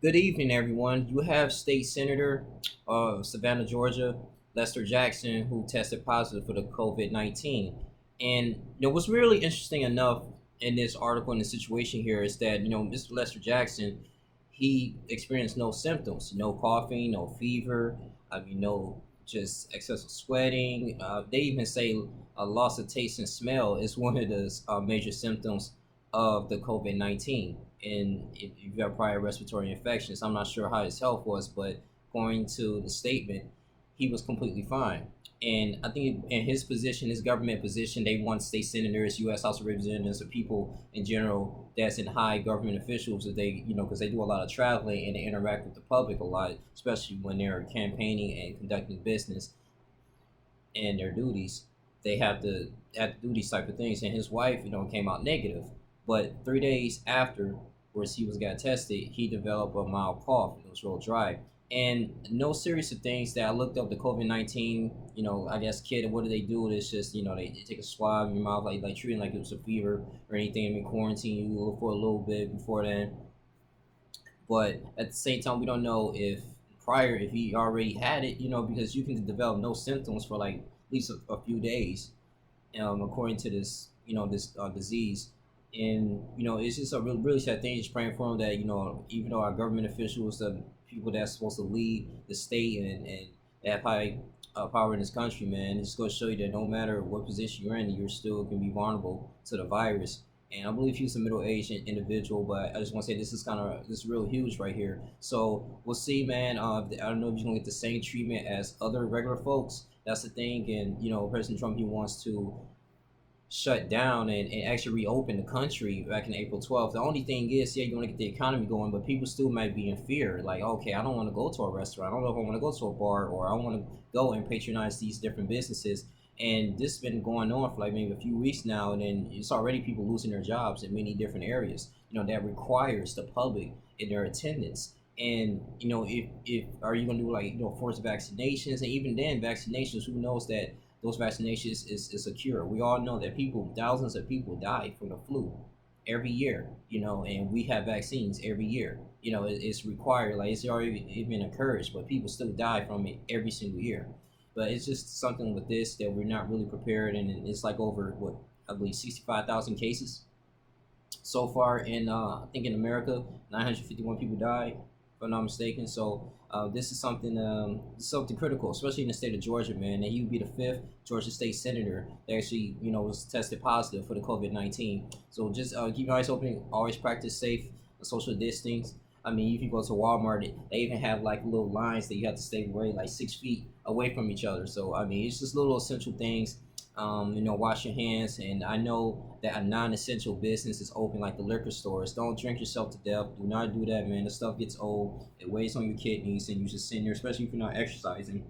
Good evening, everyone. You have State Senator of Savannah, Georgia, Lester Jackson, who tested positive for the COVID-19. And what's really interesting enough in this article and the situation here is that Mr. Lester Jackson, he experienced no symptoms, no coughing, no fever. No just excessive sweating. They even say a loss of taste and smell is one of the major symptoms of the COVID-19. And if you've got prior respiratory infections, I'm not sure how his health was, but according to the statement, he was completely fine. And I think in his position, his government position, they want state senators, U.S. House of Representatives, or people in general that's in high government officials that because they do a lot of traveling and they interact with the public a lot, especially when they're campaigning and conducting business and their duties. They have to do these type of things. And his wife, came out negative, but 3 days afterwards he was got tested, he developed a mild cough. It was real dry and no serious of things that I looked up. The COVID-19, I guess kid, what do they do? It's just they take a swab in your mouth, like treating like it was a fever or anything. And quarantine you for a little bit before then, but at the same time, we don't know if he already had it, because you can develop no symptoms for like at least a few days, according to this disease. And it's just a really, really sad thing. Just praying for him that even though our government officials, the people that's supposed to lead the state and have high power in this country, man, it's going to show you that no matter what position you're in, you're still going to be vulnerable to the virus. And I believe he's a middle-aged individual, but I just want to say this is real huge right here. So we'll see, man. I don't know if he's gonna get the same treatment as other regular folks. That's the thing. And President Trump, he wants to shut down and actually reopen the country back in April 12th. The only thing is, yeah, you want to get the economy going, but people still might be in fear. Like, okay, I don't want to go to a restaurant. I don't know if I want to go to a bar, or I want to go and patronize these different businesses. And this has been going on for like maybe a few weeks now, and then it's already people losing their jobs in many different areas. That requires the public in their attendance. And if are you gonna do like forced vaccinations, and even then vaccinations, who knows that those vaccinations is a cure. We all know that thousands of people die from the flu every year, and we have vaccines every year. It's required, like it's been encouraged, but people still die from it every single year. But it's just something with this that we're not really prepared, and it's like over what I believe 65,000 cases so far in I think in America, 951 people died, if I'm not mistaken. So this is something critical, especially in the state of Georgia, man. And he would be the fifth Georgia state senator that actually was tested positive for the COVID-19. So just keep your eyes open. Always practice safe social distance. I mean, if you go to Walmart, they even have like little lines that you have to stay away like 6 feet away from each other. So I mean, it's just little essential things. Wash your hands. And I know that a non-essential business is open, like the liquor stores. Don't drink yourself to death. Do not do that, man. The stuff gets old. It weighs on your kidneys, and you just sit there, especially if you're not exercising.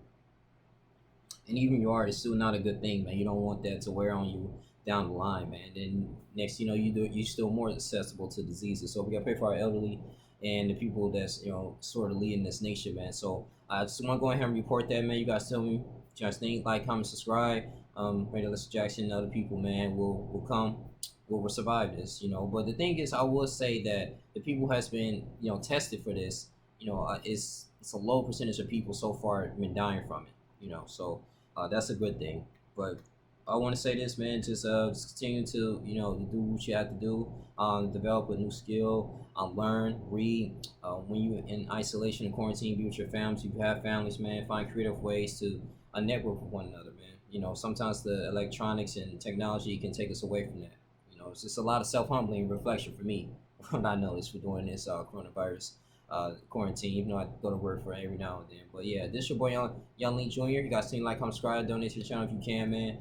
And even if you are, it's still not a good thing, man. You don't want that to wear on you down the line, man. Then next, you're still more accessible to diseases. So we gotta pray for our elderly and the people that's sort of leading this nation, man. So I just want to go ahead and report that, man. You guys tell me what you guys think, like, comment, subscribe. Radio Lester Jackson and other people, man, will come, will survive this, But the thing is, I will say that the people has been, tested for this, it's a low percentage of people so far been dying from it, So that's a good thing. But I want to say this, man. Just continue to do what you have to do. Develop a new skill. Learn, read. When you in isolation and quarantine, be with your families. If you have families, man, find creative ways to network with one another, man. Sometimes the electronics and technology can take us away from that. It's just a lot of self humbling and reflection for me. What I noticed for doing this coronavirus quarantine, even though I go to work for it every now and then. But yeah, this your boy Young Lee Jr. You guys seem like, comment, subscribe, donate to the channel if you can, man.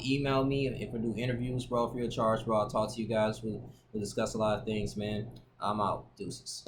Email me if I do interviews, bro, free of charge, bro. I'll talk to you guys. We'll discuss a lot of things, man. I'm out. Deuces.